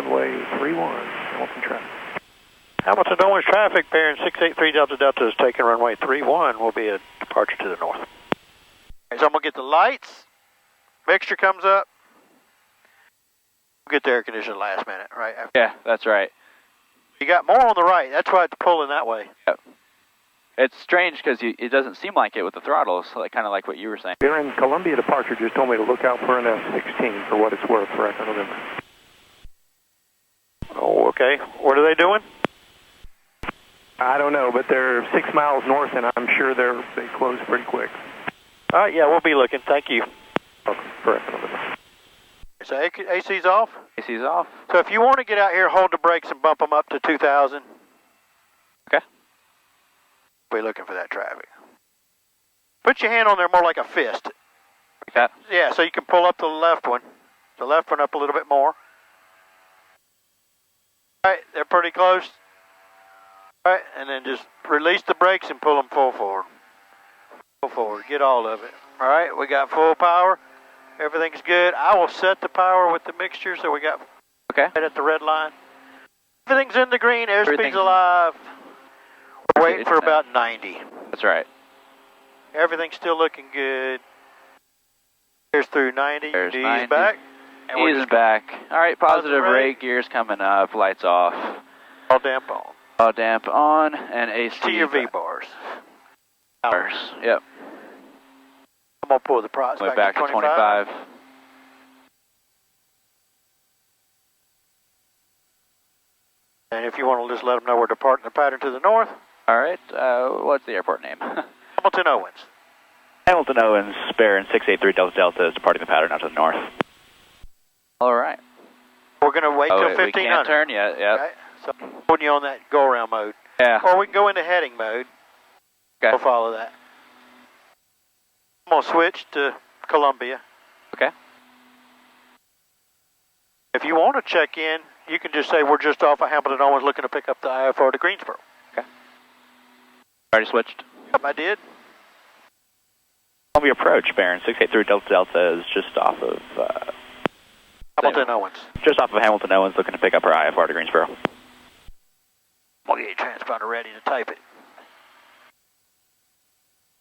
runway 31, Hamilton traffic. Hamilton Owens traffic, Baron 683 Delta Delta is taking runway 31, will be a departure to the north. All right, so I'm going to get the lights, mixture comes up, we'll get the air conditioner last minute, right? Yeah, that's right. You got more on the right, that's why it's pulling that way. Yep. It's strange because it doesn't seem like it with the throttles, like, kind of like what you were saying. Baron, Columbia departure just told me to look out for an F-16 for what it's worth for Echo November. Oh, okay. What are they doing? I don't know, but they're 6 miles north, and I'm sure they close pretty quick. All right, yeah, we'll be looking. Thank you. Welcome for Echo November. So AC's off? AC's off. So if you want to get out here, hold the brakes and bump them up to 2,000. Okay. We'll be looking for that traffic. Put your hand on there more like a fist. Like that? Yeah, so you can pull up the left one. The left one up a little bit more. All right, they're pretty close. All right, and then just release the brakes and pull them full forward. Full forward, get all of it. All right, we got full power. Everything's good. I will set the power with the mixture, so we got right at the red line. Everything's in the green, airspeed's alive. We're waiting for about 90. That's right. Everything's still looking good. Here's through 90. There's Ease 90. back. Ease back. All right, positive rate, gears coming up, lights off. All damp on. All damp on, and AC. To your V-bars. Bars, yep. I'm going to pull the props back to 25. And if you want to just let them know we're departing the pattern to the north. All right, what's the airport name? Hamilton Owens. Hamilton Owens, Baron 683 Delta Delta is departing the pattern out to the north. All right. We're going to wait till 1500. We can't turn yet, yep. Okay? So putting you on that go-around mode. Yeah. Or we can go into heading mode. Okay. We'll follow that. I'm going to switch to Columbia. Okay. If you want to check in, you can just say we're just off of Hamilton Owens looking to pick up the IFR to Greensboro. Okay. Already switched? Yep, I did. Columbia approach, Baron 683 Delta Delta is just off of Hamilton Owens. Just off of Hamilton Owens looking to pick up our IFR to Greensboro. We'll get your transponder ready to type it.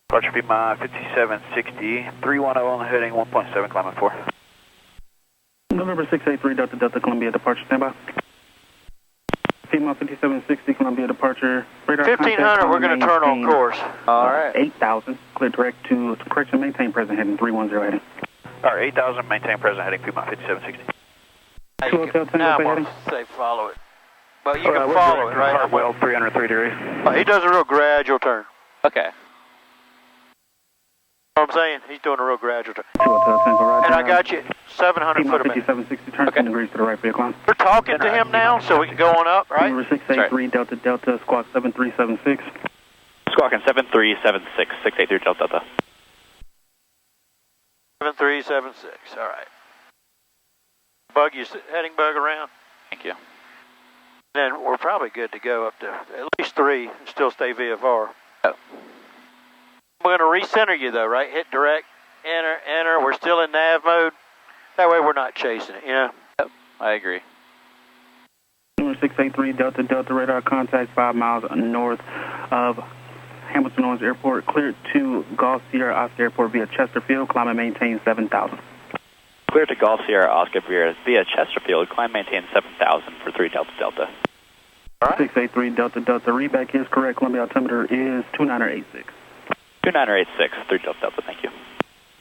Departure be my 5760, 310 on the heading, 1.7 climbing 4. November 683 Delta Delta Columbia departure standby. FEMA 5760 Columbia departure. Radar 1500, we're going to turn on course. All right. 8000, clear direct to correction, maintain present heading 310 heading. All right, 8000, maintain present heading, FEMA 5760. Now I'm going to say follow it. Well, you can follow it, right? Hartwell, 303 degrees. Oh, he does a real gradual turn. Okay. You know what I'm saying? He's doing a real gradual turn. Right and I got you 700 foot a minute. 5760, turn 10 degrees to the right vehicle line. We're talking to him now, so we can go on up, right? Number 683 Delta Delta, squawk 7376. Squawking 7376, 683 Delta Delta. 7376, all right. Bug you, heading bug around. Thank you. Then we're probably good to go up to at least 3 and still stay VFR. Yep. We're going to recenter you though, right? Hit direct, enter. We're still in nav mode. That way we're not chasing it, you know? Yep, I agree. Number 683 Delta Delta, radar contact 5 miles north of Hamilton Owens Airport. Cleared to Golf Sierra Oscar Airport via Chesterfield. Climb and maintain 7000. Clear to Golf Sierra Oscar via Chesterfield. Climb maintain 7000 for 3 Delta Delta. All right. 683 Delta Delta, readback is correct. Columbia altimeter is 2986. 2986, 3 Delta Delta, thank you.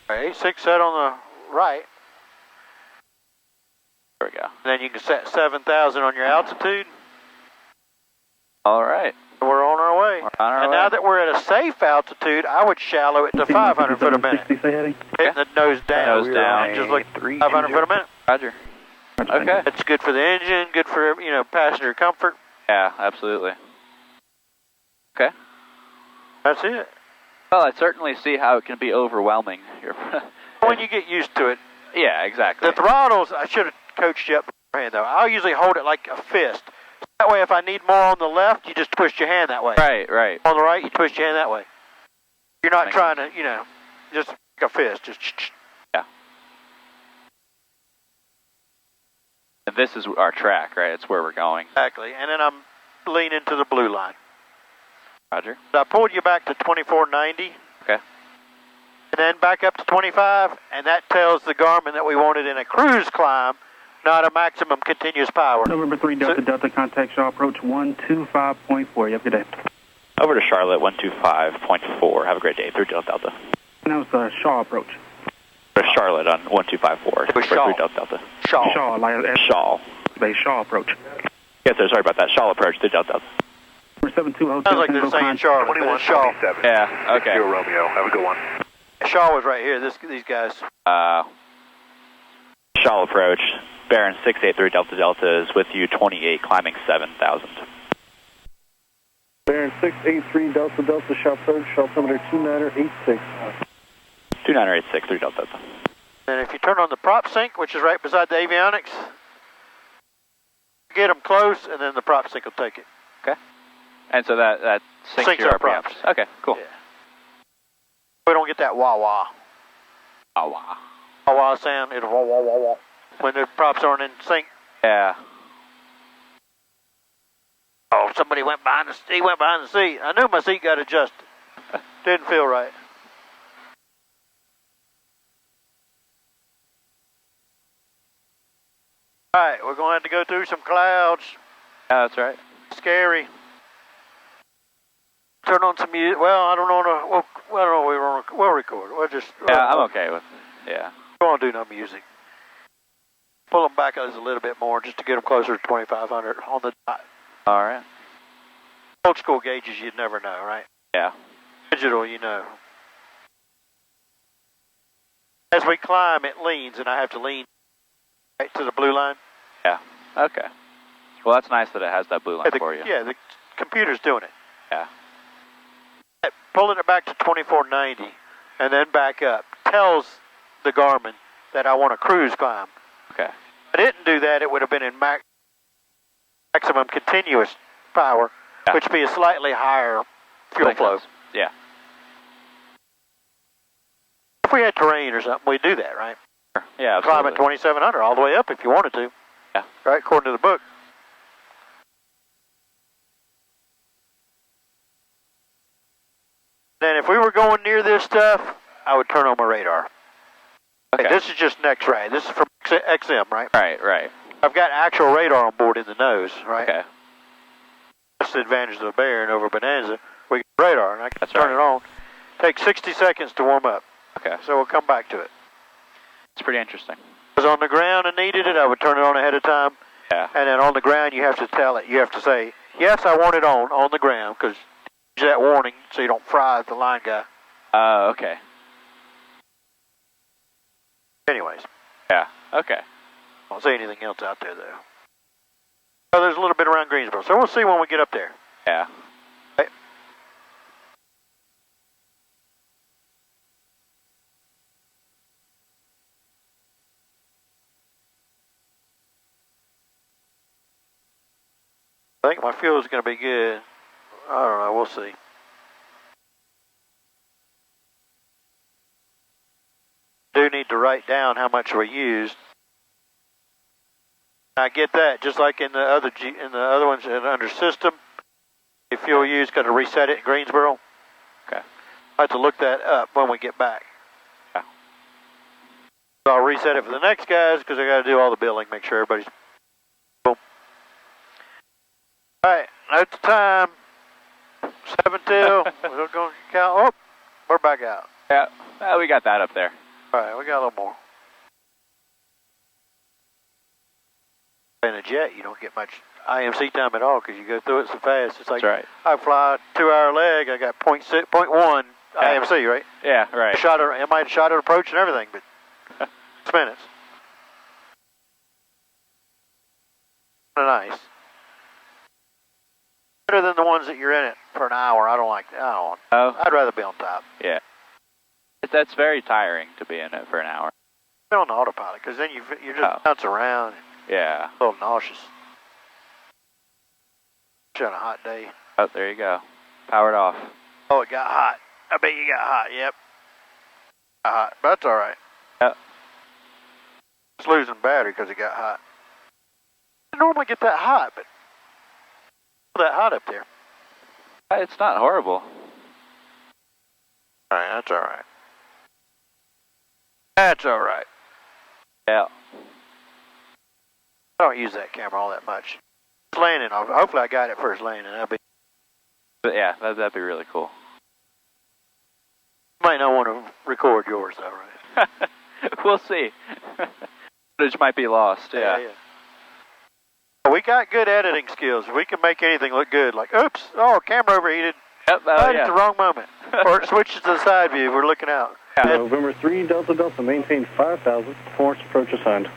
All right, 86 set on the right. There we go. Then you can set 7,000 on your altitude. All right. We're on our way. We're on our way. Now that we're at a safe altitude, I would shallow it to 500 foot a minute. Hitting the nose down. Nose down. Just like 500 foot a minute. Roger. Okay. It's good for the engine, good for, passenger comfort. Yeah, absolutely. Okay. That's it. Well, I certainly see how it can be overwhelming. When you get used to it. Yeah, exactly. The throttles, I should have coached you up beforehand, though. I'll usually hold it like a fist. That way, if I need more on the left, you just twist your hand that way. Right. On the right, you twist your hand that way. You're not trying to, just like a fist. Just. Yeah. And this is our track, right? It's where we're going. Exactly. And then I'm leaning to the blue line. Roger. So I pulled you back to 2490. Okay. And then back up to 25, and that tells the Garmin that we wanted in a cruise climb, not a maximum continuous power. November 3 Delta Delta, contact Shaw approach 125.4. You have a good day. Over to Charlotte, 125.4. Have a great day. 3 Delta Delta. And that was Shaw approach. Over to Charlotte on 1254. It was for Shaw. 3 Delta Delta. Shaw. Shaw, like Shaw. Base Shaw approach. Yes, sir. Sorry about that. Shaw approach. 3 Delta Delta. Number 72 Hotel. Sounds like they're saying Charlotte. 2127. Yeah, okay. Zero Romeo. Have a good one. Shaw was right here. These guys. Shaw approach. Baron 683 Delta Delta is with you, 28, climbing 7,000. Baron 683 Delta Delta, Shaw approach, Shaw altimeter 2986. 2986, 3 Delta Delta. And if you turn on the prop sync, which is right beside the avionics, get them close, and then the prop sync will take it. Okay. And so that syncs your our RPMs. props. Okay, cool. Yeah. We don't get that wah-wah. Oh, wow. Wah-wah sound. It'll wah-wah-wah-wah when the props aren't in sync. Yeah. Oh, somebody went behind the seat. He went behind the seat. I knew my seat got adjusted. Didn't feel right. All right, we're going to have to go through some clouds. Yeah, that's right. Scary. Turn on some music. Well, I don't know. I don't know. We'll record. We'll just. Yeah, I'm okay with it. Yeah. We won't do no music. Pull them back a little bit more just to get them closer to 2500 on the dot. All right. Old school gauges, you'd never know, right? Yeah. Digital, you know. As we climb, it leans, and I have to lean right to the blue line. Yeah. Okay. Well, that's nice that it has that blue line for you. Yeah, the computer's doing it. Yeah. Pulling it back to 2490 and then back up tells the Garmin that I want a cruise climb. Okay. If I didn't do that, it would have been in maximum continuous power, Yeah. which would be a slightly higher fuel flow. Yeah. If we had terrain or something, we'd do that, right? Yeah, Climb absolutely. at 2700 all the way up if you wanted to. Yeah. Right, according to the book. Then if we were going near this stuff, I would turn on my radar. Okay. Hey, this is just X-ray. This is from XM, right? Right. I've got actual radar on board in the nose, right? Okay. That's the advantage of the Baron over Bonanza. We get radar, and I can That's turn right. it on. Takes 60 seconds to warm up. Okay. So we'll come back to it. It's pretty interesting. If I was on the ground and needed it, I would turn it on ahead of time. Yeah. And then on the ground, you have to tell it. You have to say, yes, I want it on the ground, because that warning so you don't fry the line guy. Okay. Anyways, Yeah. Okay. I don't see anything else out there, though. Oh, there's a little bit around Greensboro, so we'll see when we get up there. Yeah. Okay. I think my fuel is going to be good. I don't know, we'll see. Do need to write down how much we used. I get that, just like in the other ones under system. If fuel used, got to reset it in Greensboro. Okay. I have to look that up when we get back. Yeah. So I'll reset it for the next guys because I got to do all the billing, make sure everybody's boom. All right, note the time. 7 till. We're going to count. Oh, we're back out. Yeah. Well, we got that up there. All right, we got a little more. In a jet, you don't get much IMC time at all because you go through it so fast. It's like That's right. I fly a 2-hour leg. I got 0.1 IMC, right? Yeah. Right. I might have shot at approach and everything, but 6 minutes. Nice. Better than the ones that you're in it for an hour. I don't like that. Oh. I'd rather be on top. Yeah. That's very tiring to be in it for an hour. Be on the autopilot because then you just bounce around. Yeah. A little nauseous. On a hot day. Oh, there you go. Powered off. Oh, it got hot. I bet you got hot. Yep. Got hot, but that's all right. Yep. It's losing battery because it got hot. I normally get that hot, but that hot up there. It's not horrible. All right, that's all right. That's all right. Yeah. I don't use that camera all that much. It's landing. Hopefully I got it first landing. But yeah, that'd be really cool. You might not want to record yours though, right? We'll see. Footage might be lost, yeah. We got good editing skills. We can make anything look good. Like, oops, camera overheated. Yep, Right yeah. at the wrong moment. Or it switches to the side view. We're looking out. Yeah. November 3, Delta Delta, maintain 5,000. Florence approach assigned.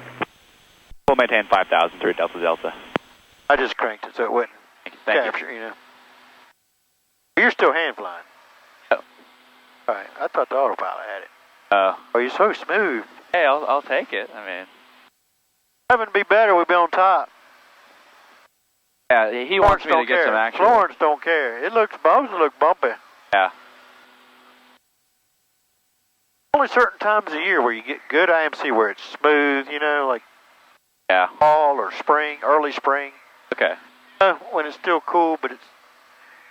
We'll maintain 5,000 through Delta Delta. I just cranked it so it wouldn't Thank capture, you know. You're still hand flying. Oh. All right, I thought the autopilot had it. Oh, you're so smooth. hey, I'll take it. I mean, Having to be better, we'd be on top. yeah, he wants me to get some action. Florence don't care. It looks supposed to look bumpy. Yeah. Only certain times of the year where you get good IMC where it's smooth, you know, like Yeah. fall or spring, early spring. Okay. When it's still cool, but it's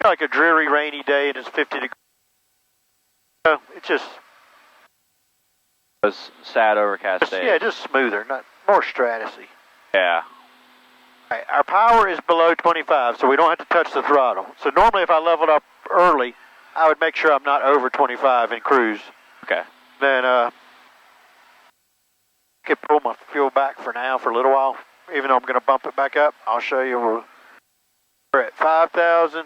like a dreary, rainy day and it's 50 degrees. It's just Those sad overcast days. yeah, just smoother, not more stratusy. Yeah. Right, our power is below 25, so we don't have to touch the throttle. So normally if I leveled up early, I would make sure I'm not over 25 in cruise. Okay. Then I could pull my fuel back for now for a little while. Even though I'm going to bump it back up, I'll show you. We're at 5,000.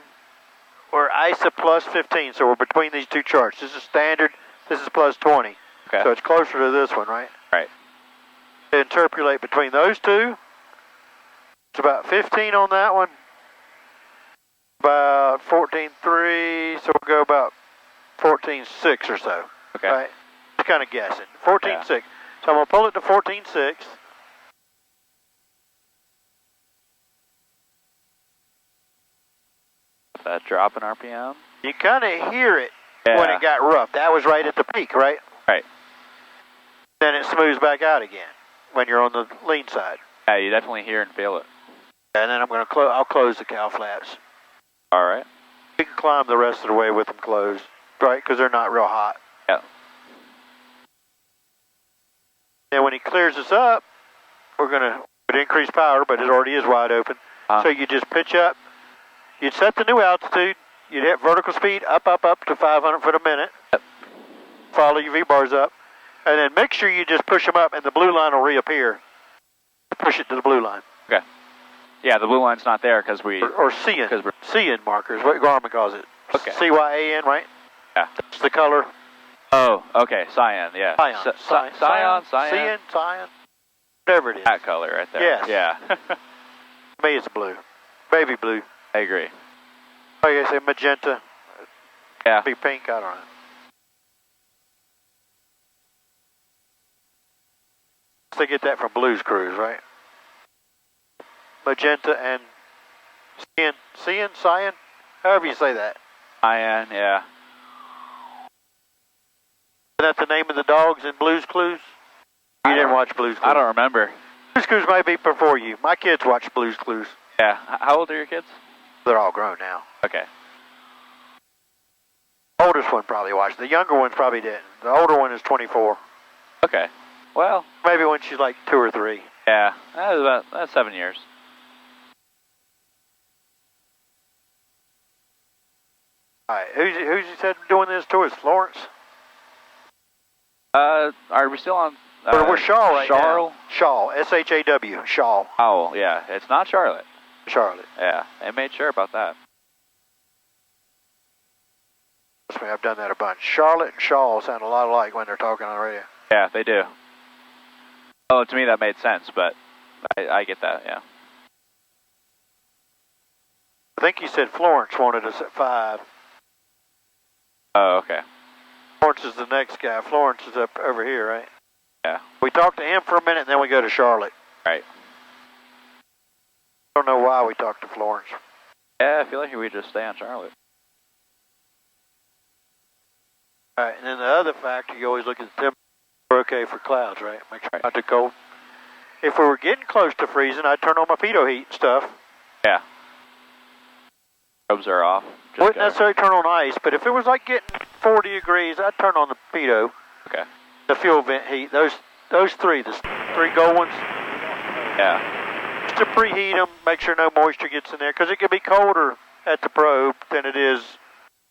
We're ISA plus 15, so we're between these two charts. This is standard, this is plus 20. Okay. So it's closer to this one, right? Right. Interpolate between those two. It's about 15 on that one. About 14.3, so we'll go about 14.6 or so. Okay. Right? Just kind of guessing. 14.6. So I'm going to pull it to 14.6. That drop in RPM. You kind of hear it when it got rough. That was right at the peak, right? Right. Then it smooths back out again when you're on the lean side. Yeah, you definitely hear and feel it. And then I'm going to I'll close the cow flaps. All right. You can climb the rest of the way with them closed, right? Because they're not real hot. Yeah. And when he clears us up, we're going to increase power, but it already is wide open. So you just pitch up. You'd set the new altitude. You'd hit vertical speed up to 500 foot a minute. Yep. Follow your V-bars up. And then make sure you just push them up and the blue line will reappear. Push it to the blue line. Okay. Yeah, the blue line's not there because we... Or CN. CN markers, what Garmin calls it. Okay. CYAN, right? Yeah. That's the color. Oh, okay. Cyan, yeah. Cyan. Cyan. CN, cyan. Whatever it is. That color right there. Yes. Yeah. To me, it's blue. Baby blue. I agree. Like I say, magenta. Yeah. Be pink, I don't know. They get that from Blues Cruise, right? Magenta and cyan, however you say that. Cyan, yeah. Is that the name of the dogs in Blues Clues? You didn't watch Blues Clues. I don't remember. Blues Clues might be before you. My kids watch Blues Clues. Yeah. How old are your kids? They're all grown now. Okay. Oldest one probably watched. The younger ones probably didn't. The older one is 24. Okay. Well. Maybe when she's like 2 or 3. Yeah. That's 7 years. All right. Who's you said doing this to us? Florence? Are we still on... we're Shaw right Charles? now. Shaw. S-H-A-W. Shaw. Oh, yeah. It's not Charlotte. Charlotte. Yeah. They made sure about that. Trust me, I've done that a bunch. Charlotte and Shaw sound a lot alike when they're talking on the radio. Yeah, they do. Oh, to me that made sense, but I get that, yeah. I think you said Florence wanted us at 5. Oh, okay. Florence is the next guy. Florence is up over here, right? Yeah. We talked to him for a minute, and then we go to Charlotte. Right. I don't know why we talked to Florence. Yeah, I feel like we just stay on Charlotte. All right, and then the other factor, you always look at the temperature. We're okay for clouds, right? Make sure it's not too cold. if we were getting close to freezing, I'd turn on my pitot heat and stuff. Yeah. Probes are off. Wouldn't necessarily turn on ice, but if it was like getting 40 degrees, I'd turn on the pitot. Okay. The fuel vent heat. Those three, the three gold ones. Yeah. Just to preheat them, make sure no moisture gets in there, because it can be colder at the probe than it is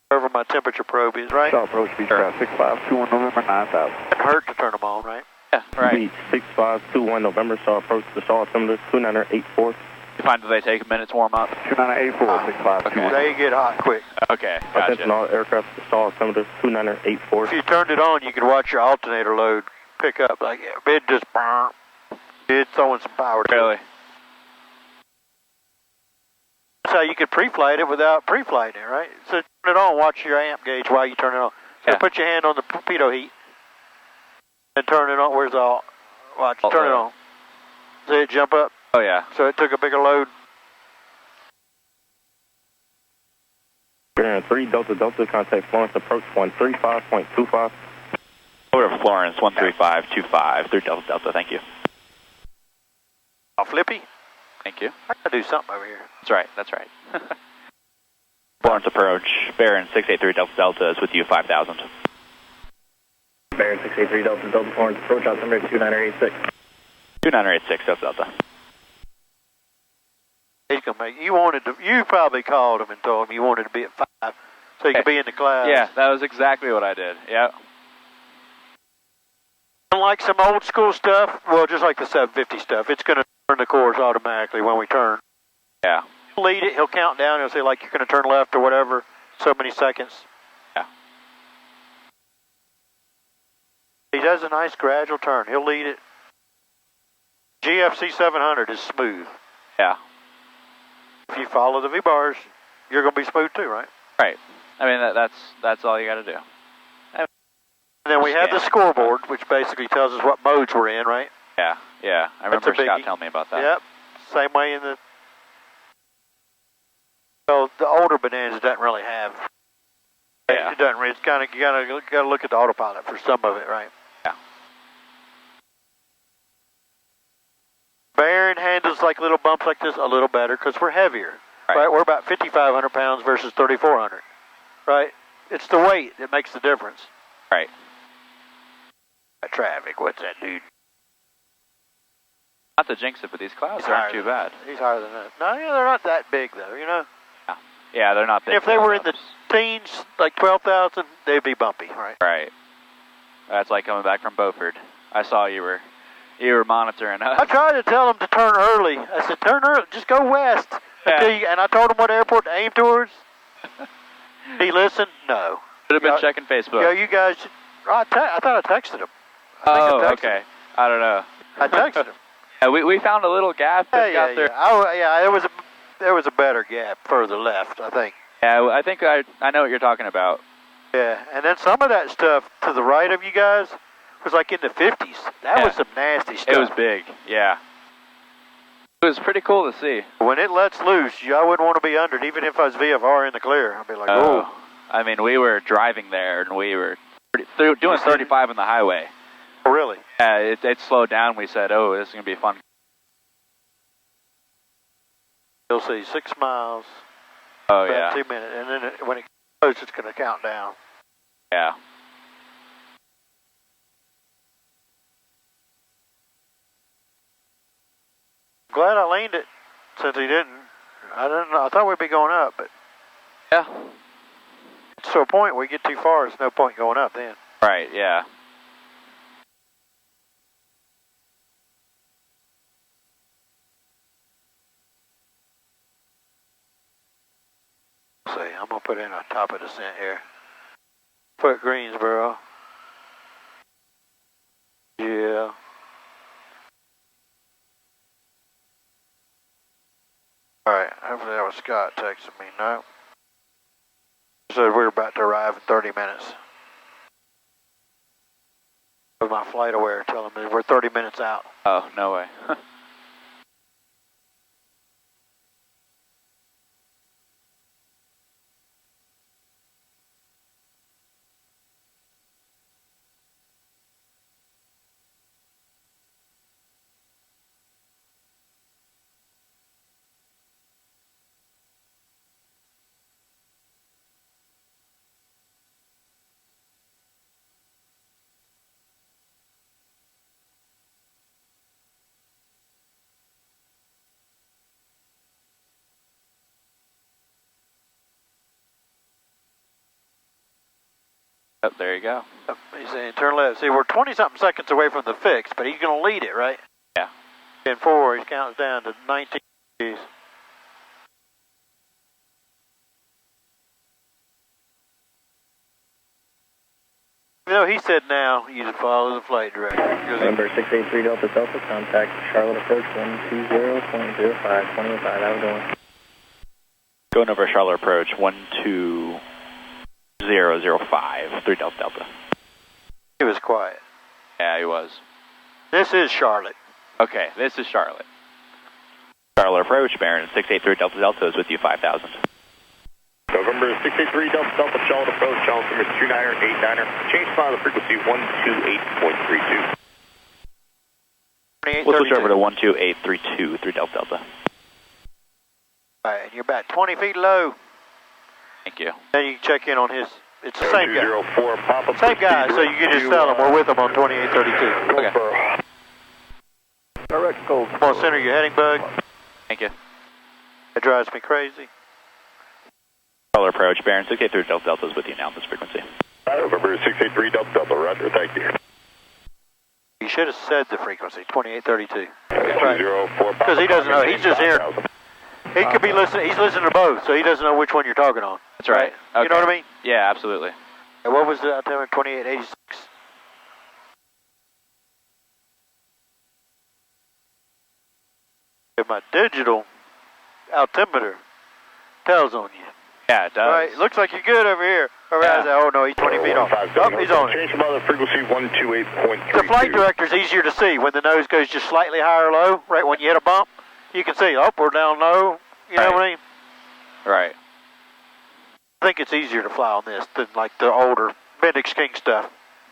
wherever my temperature probe is, right? South approach Beechcraft 6521 November 9000. It hurt to turn them on, right? Yeah, right. Beach 6521 November, so approach the stall altimeter 2984. You find that they take a minute to warm up? 2984 6521. They get hot quick. Okay, Attention gotcha. all aircraft, stall altimeter 2984. If you turned it on, you could watch your alternator load pick up. Like, it just, it's throwing some power to Really? it. That's how you could pre-flight it without pre-flighting it, right? So turn it on, watch your amp gauge while you turn it on. So Yeah. put your hand on the pitot heat and turn it on. Where's the alt? Watch, turn it on. See it jump up? Oh, yeah. So it took a bigger load. Baron 3 Delta Delta, contact Florence approach 135.25. Over to Florence 13525 through Delta Delta, thank you. Oh, Flippy? Thank you. I gotta do something over here. That's right, that's right. Florence approach, Baron 683 Delta Delta is with you 5000. Baron 683 Delta Delta Florence approach altimeter 2986. 2986 Delta Delta. He's gonna make, you probably called him and told him you wanted to be at 5, so you could be in the clouds. Yeah, that was exactly what I did. Yeah. Unlike some old school stuff, well, just like the 750 stuff, it's gonna turn the course automatically when we turn. Yeah. He'll lead it, he'll count down, he'll say like you're gonna turn left or whatever, so many seconds. Yeah. He does a nice gradual turn, he'll lead it. GFC 700 is smooth. Yeah. If you follow the V-bars, you're going to be smooth too, right? Right. I mean, that's all you got to do. And then we have the scoreboard, which basically tells us what modes we're in, right? Yeah, yeah. I remember Scott telling me about that. Yep. Same way in the... So the older Bonanza doesn't really have... Yeah. It doesn't really... It's kind of... You got to look at the autopilot for some of it, right? Yeah. Baron handles like little bumps like this a little better because we're heavier, right? We're about 5,500 pounds versus 3,400, right? It's the weight that makes the difference. Right. Traffic, what's that dude? Not to jinx it, but these clouds aren't too bad. He's higher than that. No, yeah, they're not that big though, you know? Yeah, yeah, they're not big. If they were in the teens, like 12,000, they'd be bumpy, right? Right. That's like coming back from Beaufort. I saw you were monitoring us. I tried to tell him to turn early. I said, turn early, just go west. Yeah. And I told him what airport to aim towards. He listened? No. Should have been checking Facebook. Yeah, you guys, I thought I texted him. Okay. I don't know. I texted him. Yeah, we found a little gap that got there. There was a better gap further left, I think. Yeah, I think I know what you're talking about. Yeah, and then some of that stuff to the right of you guys was like in the 50s. That was some nasty stuff. It was big, yeah. It was pretty cool to see. When it lets loose, I wouldn't want to be under it, even if I was VFR in the clear. I'd be like, oh. I mean, we were driving there, and we were doing 35 on the highway. Oh, really? Yeah, it slowed down. We said, oh, this is going to be fun. You'll see 6 miles. Oh, about yeah. 2 minutes, and then when it goes, it's going to count down. Yeah. Glad I leaned it since he didn't. I didn't know. I thought we'd be going up, but yeah. To a point where we get too far, there's no point going up then. Right, yeah. See, I'm going to put in a top of descent here. Put Greensboro. Yeah. Alright, hopefully that was Scott texting me. No. He said we were about to arrive in 30 minutes. With my flight aware telling me we're 30 minutes out. Oh, no way. Yep, there you go. Yep, he's saying turn left. See, we're 20-something seconds away from the fix, but he's going to lead it, right? Yeah. In 4, he counts down to 19 degrees. No, he said now you just follow the flight director. Number 683 Delta Delta, contact Charlotte approach 120.05, 2005, how's it going? Going over Charlotte approach 12005, 3 Delta Delta. He was quiet. Yeah, he was. This is Charlotte. Okay, this is Charlotte. Charlotte approach, Baron 683 Delta Delta is with you 5000. November 683 Delta Delta, Charlotte approach, Charlotte number 2989er, change file the frequency 128.32. We'll switch over to 12832, 3 Delta Delta. Alright, you're about 20 feet low. Thank you. Then you can check in on his, it's the same guy. 204, pop up. Same guy, so you can just tell him we're with him on 2832. Okay. Direct gold. Come on, center your heading bug. Thank you. That drives me crazy. Charlotte approach, Baron 683 Delta Delta is with you now on this frequency. November 683 Delta Delta, roger, thank you. You should have said the frequency, 2832. Right. 204, Because he doesn't know, he's just hearing. 5000. He could be listening, he's listening to both, so he doesn't know which one you're talking on. That's right. Okay. You know what I mean? Yeah, absolutely. And what was the altimeter? 2886. If my digital altimeter tells on you. Yeah, it does. All right, looks like you're good over here. Yeah. Oh no, he's 20 feet off. Oh, he's on it. Change file the frequency 128.32. The flight director's easier to see when the nose goes just slightly high or low, right when you hit a bump. You can see up or down low. You know what I mean? Right. I think it's easier to fly on this than like the older Bendix King stuff.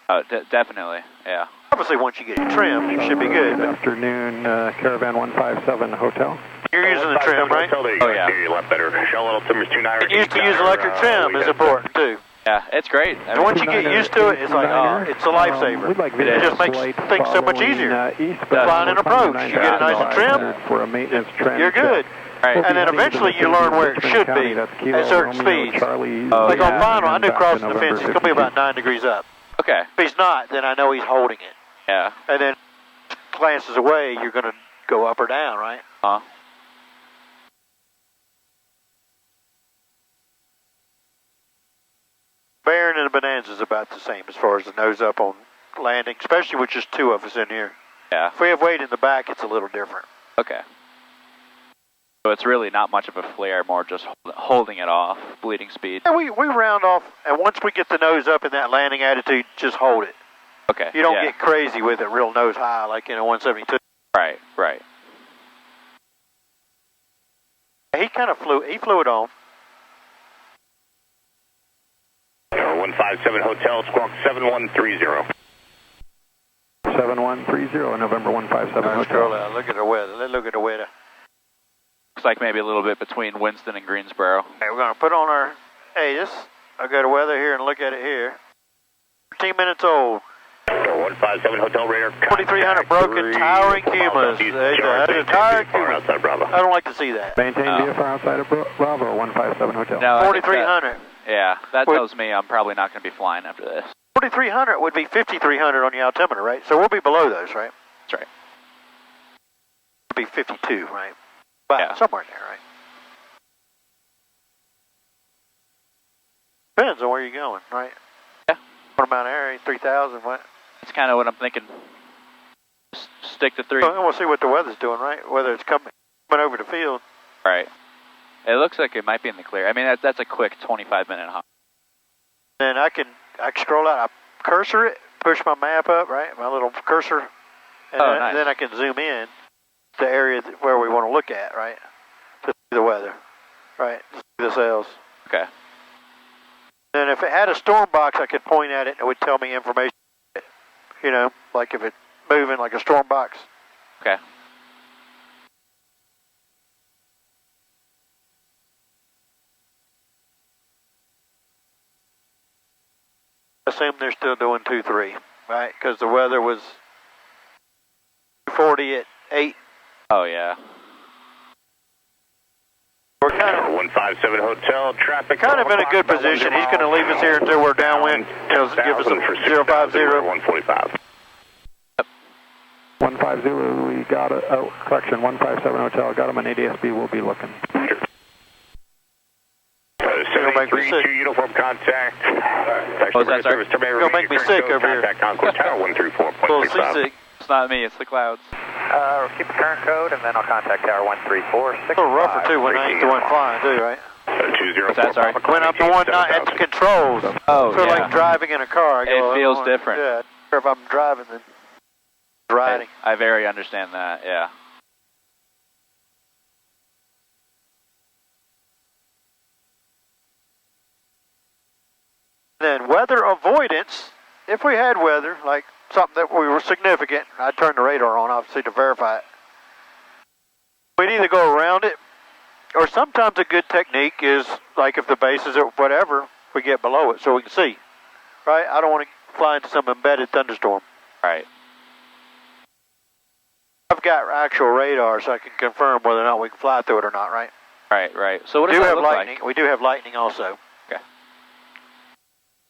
Oh, definitely. Yeah. Obviously, once you get it trimmed, it should be good. Good afternoon, Caravan 157 Hotel. You're using the trim, right? Oh, yeah. A lot better. Charlotte altimeter 29er. And used to use electric trim is important too. Yeah, it's great. I And mean, once you get used to it, it's like, oh, it's a lifesaver. We'd like It just makes things so much easier. Flying an approach, you get it nice and trim, for a maintenance trend. you're good. right. And then eventually you learn where it should be at certain speeds. Like on final, I knew crossing the fence, he's going to be about 9 degrees up. Okay. If he's not, then I know he's holding it. Yeah. And then glances away, you're going to go up or down, right? Baron and the Bonanza is about the same as far as the nose up on landing, especially with just 2 of us in here. Yeah. If we have weight in the back, it's a little different. Okay. So it's really not much of a flare, more just holding it off, bleeding speed. Yeah, we round off, and once we get the nose up in that landing attitude, just hold it. Okay. You don't get crazy with it real nose high like in a 172. Right, right. He kind of flew it on. 157 Hotel, Squawk 7130. 7130, November 157 Hotel. Look at the weather. Let's look at the weather. Looks like maybe a little bit between Winston and Greensboro. Okay, we're going to put on our, I'll go to weather here and look at it here. 13 minutes old. 157 Hotel radar. 2300 broken, towering Pumas. There's a tire Puma. I don't like to see that. Maintain VFR outside of Bravo, 157 Hotel. No, 4300. Yeah, that tells me I'm probably not going to be flying after this. 4300 would be 5300 on the altimeter, right? So we'll be below those, right? That's right. It'll be 52, right? But Yeah. somewhere in there, right? Depends on where you're going, right? Yeah. What amount of area? 3000, what? That's kind of what I'm thinking. Stick to 3. Well, and we'll see what the weather's doing, right? Whether it's coming over the field. Right. It looks like it might be in the clear. I mean, that's a quick 25-minute hop. Then I can scroll out, I cursor it, push my map up, right? My little cursor. And Nice. then I can zoom in to the area where we want to look at, right? To see the weather, right? To see the sails. Okay. And if it had a storm box, I could point at it and it would tell me information. You know, like if it's moving like a storm box. Okay. I assume they're still doing 2-3, right? Because the weather was 240 at 8. Oh, yeah. We're kind of 157 Hotel traffic. Kind of in a good position. He's going to leave us here until we're downwind. He'll give us a 050. 145. 150, we got a, oh, correction, 157 Hotel, got him an ADSB, we'll be looking. 732 uniform contact. What was that, sir? You're going to make me sick over here. Contact Concord Tower 134.35. Well, seasick. It's not me, it's the clouds. Keep the current code, and then I'll contact Tower 134. A little rougher too when I ain't the one flying too, right? 204. What's that, sorry? When I'm the one not at the controls, Oh, I feel yeah. like driving in a car. I go, It feels different. Yeah, if I'm driving than riding. I very understand that, yeah. Then weather avoidance, if we had weather, like something that we were significant, I'd turn the radar on, obviously, to verify it. We'd either go around it, or sometimes a good technique is, like if the base is at whatever, we get below it so we can see, right? I don't want to fly into some embedded thunderstorm. Right. I've got actual radar so I can confirm whether or not we can fly through it or not, right? Right, right. So what We does do that have look lightning. like? We do have lightning also. Okay.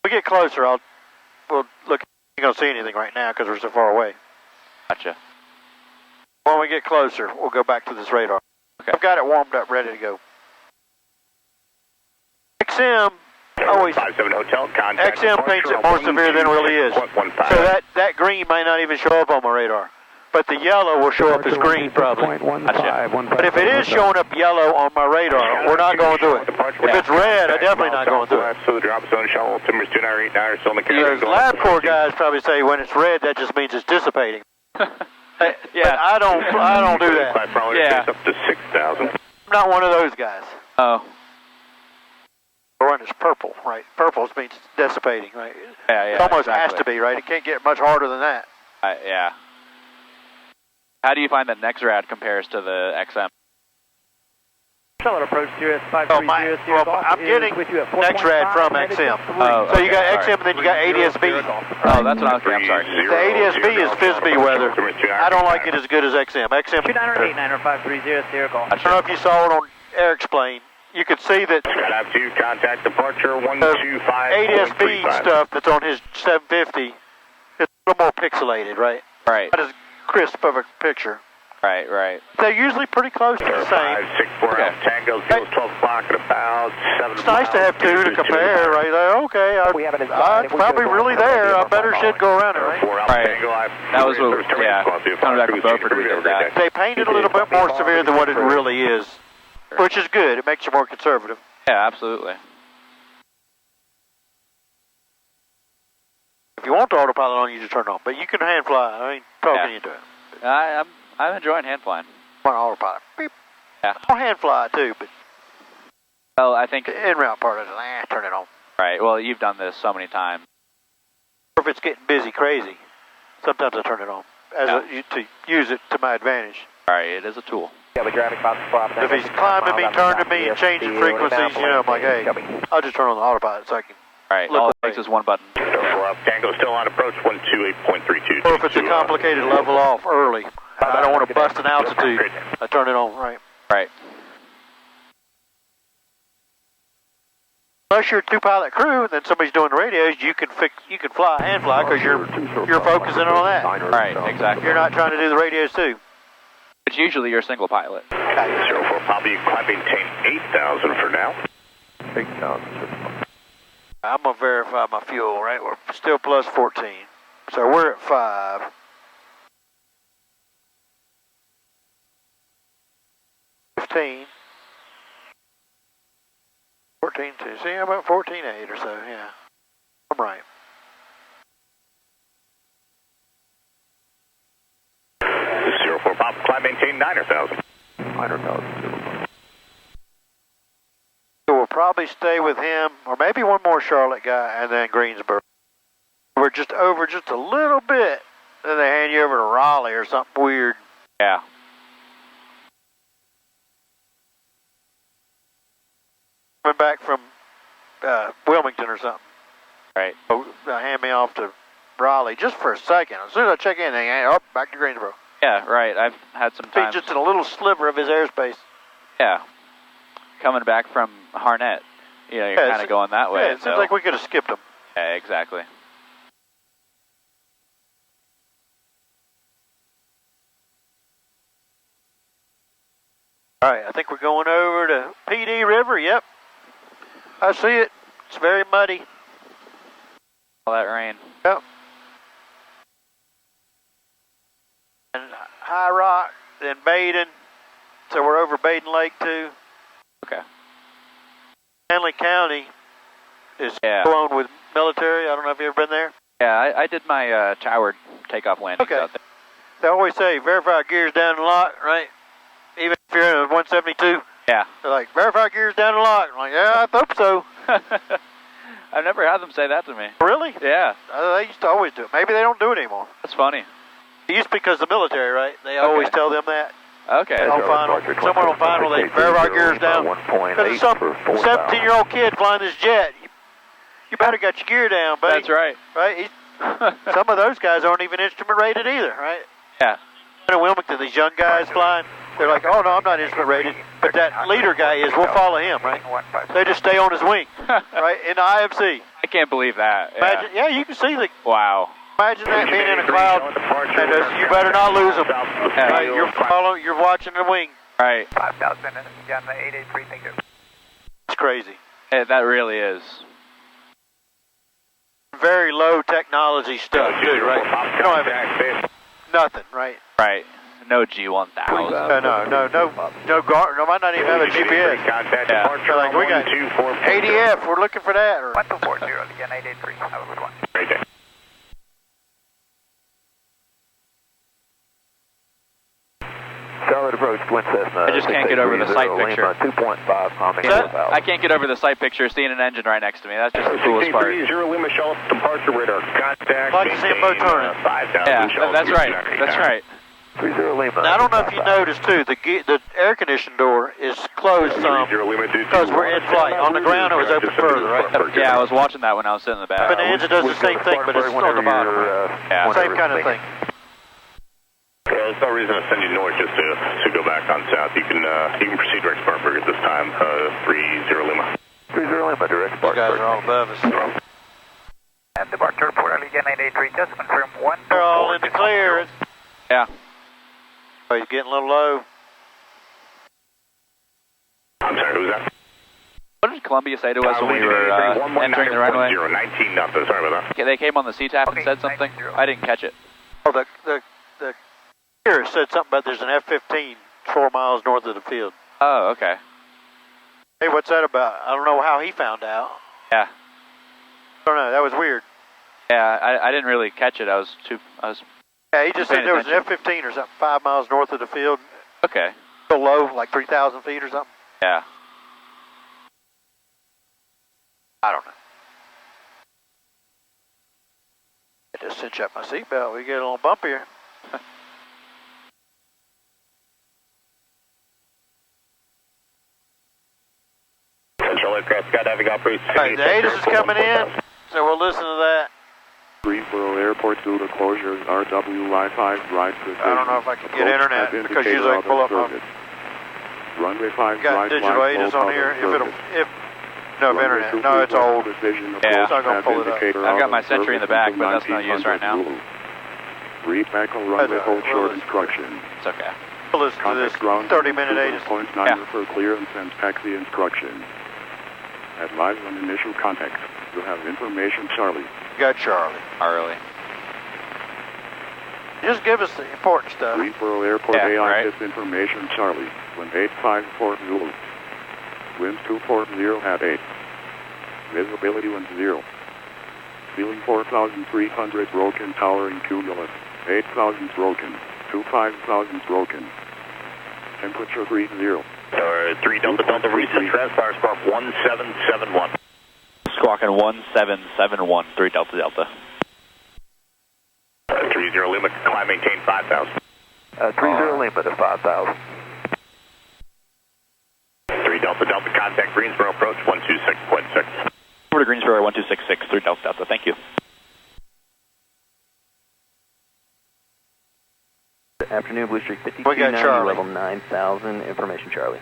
When we get closer, we'll look. You're going to see anything right now because we're so far away. Gotcha. When we get closer, we'll go back to this radar. Okay. I've got it warmed up, ready to go. XM always. 57 Hotel contact. XM paints it more severe than it really is. So that green may not even show up on my radar, but the yellow will show up as green probably. But if it is showing up yellow on my radar, we're not going through it. If it's red, I'm definitely not going through it. So the drop zone shuttle, timbers 2989 still in the carrier. Those lab corps guys probably say when it's red, that just means it's dissipating. Yeah. But I don't do that. Yeah. Up to 6,000. I'm not one of those guys. Oh. The one is purple, right? Purple means dissipating, right? Yeah, yeah. It almost exactly. has to be, right? It can't get much harder than that. Yeah. How do you find that NexRad compares to the XM? Charlotte approach 0530. I'm getting NexRad from XM. Oh, So you got okay, XM and then you got ADSB. Oh, that's what I was I'm sorry. The ADSB is FISB weather. I don't like it as good as XM. XM. 2989 call. I don't know if you saw it on Eric's plane. You could see that Skydive 2, contact departure the 125. ADSB stuff that's on his 750 is a little more pixelated, right? Right, Not as crisp of a picture. right, right. They're usually pretty close to the same. 564 Okay. Alpha Tango, 12 o'clock at about 7 It's nice to have two to compare, right? Okay, I'm probably really there. I better should go around it, right? Right. That was what, yeah, coming back from Beaufort, we did that. They paint it a little bit more severe than what it really is, which is good. It makes you more conservative. Yeah, absolutely. If you want the autopilot on, you just turn it on. But you can hand fly. I ain't talking you into it. I'm enjoying hand flying. On autopilot. Beep. Yeah. I'll hand fly too, but Well, I think, the en route part of it, turn it on. right, well, you've done this so many times. Or if it's getting busy, crazy, sometimes I turn it on to use it to my advantage. Alright, it is a tool. If he's climbing me, turning me, and changing frequencies, you know, I'm like, hey, I'll just turn on the autopilot so I can. Alright, Look all it away. takes is one button. Tango still on approach 128.32. Or if it's a complicated level off early, and I don't want to bust an altitude, I turn it on, right? Right. Unless you're a two-pilot crew, and then somebody's doing the radios, you can fly hand fly because you're focusing on that. Right, exactly. You're not trying to do the radios too. It's usually your single pilot. 04 Papa, you can maintain 8,000 for now. 8,000. I'm gonna verify my fuel. Right, we're still plus 14, so we're at 5. $15. 14.2. See, I'm about 14.8 or so. Yeah, I'm right. 04 Papa, climb maintain 9,000. 9,000. So we'll probably stay with him, or maybe one more Charlotte guy, and then Greensboro. We're just over just a little bit, then they hand you over to Raleigh or something weird. Yeah. Coming back from Wilmington or something. Right. So, hand me off to Raleigh just for a second. As soon as I check in, back to Greensboro. Yeah, right. I've had some time. He's just in a little sliver of his airspace. Yeah. coming back from Harnett. You know, you're kind of going that way. Yeah, it seems like we could have skipped them. Yeah, exactly. All right, I think we're going over to PD River. Yep, I see it. It's very muddy. All that rain. Yep. And High Rock, then Baden. So we're over Baden Lake too. Okay. Stanley County is blown with military. I don't know if you've ever been there. Yeah, I did my tower takeoff landings out there. They always say verify gears down and lock, right? Even if you're in a 172. Yeah. They're like, verify gears down and lock. I'm like, yeah, I hope so. I've never had them say that to me. Really? Yeah. They used to always do it. Maybe they don't do it anymore. That's funny. It used to because of the military, right? They always tell them that. Okay. On final, someone on final, they verify gears down. Because some 17-year-old kid flying this jet, you better got your gear down, buddy. That's right. Right? Some of those guys aren't even instrument rated either, right? Yeah. In Wilmington, these young guys flying, they're like, oh, no, I'm not instrument rated. But that leader guy is, we'll follow him, right? They just stay on his wing, right? In the IMC. I can't believe that. Yeah. Imagine, yeah, you can see the... Wow. Imagine that being in a cloud, and you better not lose them. Right? You're watching the wing. Right. 5,000 and again, 883, thank you. It's crazy. Yeah, that really is. Very low technology stuff, too, right? You don't have nothing, right? Right. No G1000. No Gartner. Might not even have a GPS. Yeah. Like we got ADF. We're looking for that. Or 1240 again, 883. Have a good one. Right there. Charlotte approach, Twin Cessna. I just can't get over the sight picture. 2.5 I can't get over the sight picture seeing an engine right next to me. That's just the coolest part. 0 Lima Charlotte, departure radar contact. Like to see them both turning. 5,000 Yeah, that's right. That's right. 30 Lima. Now, I don't know if you noticed too, the air conditioning door is closed some because we're in flight. On the ground, it was open further, right? Yeah, I was watching that when I was sitting in the back. Bonanza does the same thing, but it's on the bottom. Yeah. Same kind of thing. There's no reason to send you north just to go back on south. You can proceed direct Spartanburg at this time. 30 Lima. 30 Lima, direct These guys are all above us. And departure report again, 883. Just confirm one. They're all in the clear. Yeah. Oh, you're getting a little low. I'm sorry, who's that? What did Columbia say to us when we were entering the runway? 19 nothing. Sorry about that. Okay, they came on the CTAP and said something. I didn't catch it. Oh, the here said something about there's an F-15 4 miles north of the field. Oh, okay. Hey, what's that about? I don't know how he found out. Yeah. I don't know. That was weird. Yeah, I didn't really catch it. Yeah, he just said there was an F-15 or something 5 miles north of the field. Okay. Below, like 3,000 feet or something. Yeah. I don't know. I just cinch up my seatbelt. We get a little bump here. Central aircraft skydiving operates. All right, the ATIS is coming in, so we'll listen to that. Greensboro Airport due to closures, RW Line 5 right precision. I don't know if I can get internet because usually I pull up on Runway 5 got right digital ATIS on here. If no internet. No, it's old. Yeah, it's not going to pull it up. I've got my Sentry in the back, but that's not used right now. Read back on runway hold short instruction. It's okay. We'll listen to this 30-minute ATIS. 2.9 for clearance and taxi instruction. Advise on initial contact. You have information, Charlie. Got Charlie. Just give us the important stuff. Greensboro Airport Yeah, AI right. this information, Charlie. Wind 854 Zulu. Winds 240 at 8. Visibility wind 0. Ceiling 4,300 broken, towering cumulus. 8,000 broken. 25,000 broken. Temperature 30. 3 Delta Delta recent transpire spark 1771. Squawking 1771, 3 Delta Delta. 30 Lima, climb maintain 5,000. 30 Lima to 5,000. 3 Delta Delta, contact Greensboro approach 126.6. Over to Greensboro 1266, 3 Delta Delta, thank you. Afternoon, Blue Streak 52, We got Charlie. level 9,000, information Charlie.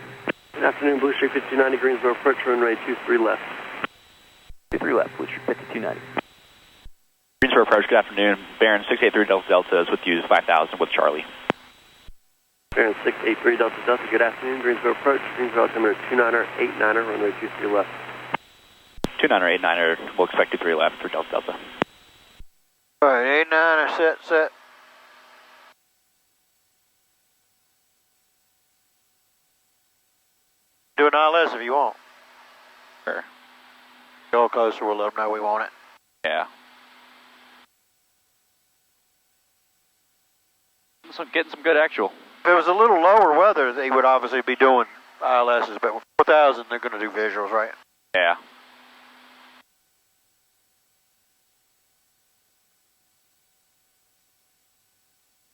Good afternoon, Blue Street 5290, Greensboro approach, runway 23 left. 23 left, Blue Street 5290. Greensboro approach, good afternoon. Baron 683 Delta Delta is with you, 5000 with Charlie. Baron 683 Delta Delta, good afternoon, Greensboro approach, Greensboro altimeter 29er, runway 23 left. 29er, we'll expect 23 left for Delta Delta. Alright, 89er, set. Do an ILS if you want. Sure. Go closer, we'll let them know we want it. Yeah. So getting some good actual. If it was a little lower weather, they would obviously be doing ILSs, but with 4,000, they're going to do visuals, right? Yeah.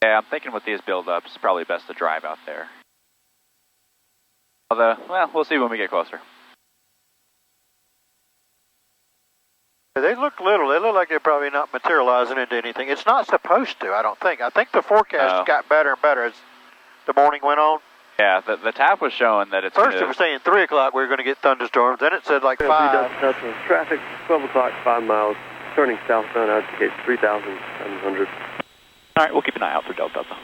Yeah, I'm thinking with these build-ups, it's probably best to drive out there. Although, well, we'll see when we get closer. They look little. They look like they're probably not materializing into anything. It's not supposed to, I don't think. I think the forecast got better and better as the morning went on. Yeah, the tap was showing that it's First it was saying 3 o'clock we were going to get thunderstorms. Then it said like 5. Traffic, 12 o'clock, 5 miles, turning southbound, indicates 3,700. All right, we'll keep an eye out for Delta Delta.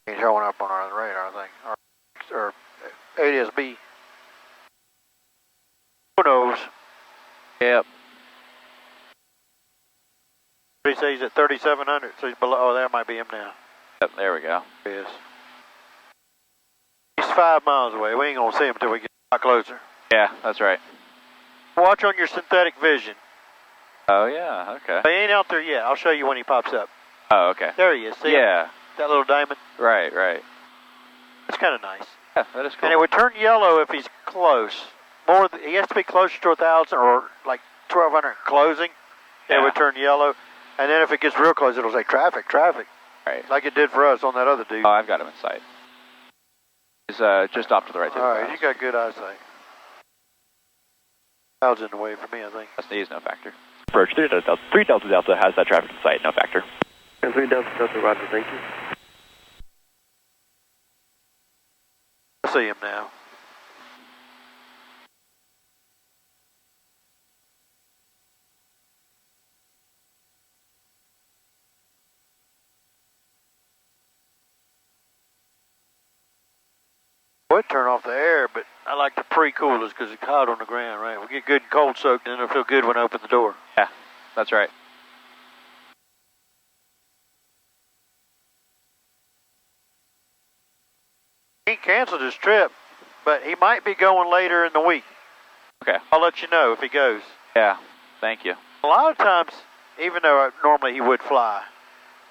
He's showing up on our radar thing, or ADS-B. Who knows? Yep. He says he's at 3,700, so he's below. Oh, that might be him now. Yep, there we go. He is. He's 5 miles away. We ain't gonna see him until we get a lot closer. Yeah, that's right. Watch on your synthetic vision. Oh yeah, okay. He ain't out there yet. I'll show you when he pops up. Oh, okay. There he is. See yeah. him? That little diamond? Right. It's kind of nice. Yeah, that is cool. And it would turn yellow if he's close. He has to be closer to 1,000 or like 1,200 closing. Yeah. It would turn yellow. And then if it gets real close, it'll say traffic. Right. Like it did for us on that other dude. Oh, I've got him in sight. He's just off to the right. All right, you got good eyesight. Cloud's in the way for me, I think. He's no factor. Approach 3 Delta Delta has that traffic in sight, no factor. And 3 Delta Delta, roger, thank you. I see him now. I would turn off the air, but I like the pre-coolers because it's hot on the ground, right? We get good and cold soaked, and it'll feel good when I open the door. Yeah, that's right. He canceled his trip, but he might be going later in the week. Okay. I'll let you know if he goes. Yeah, thank you. A lot of times, even though normally he would fly,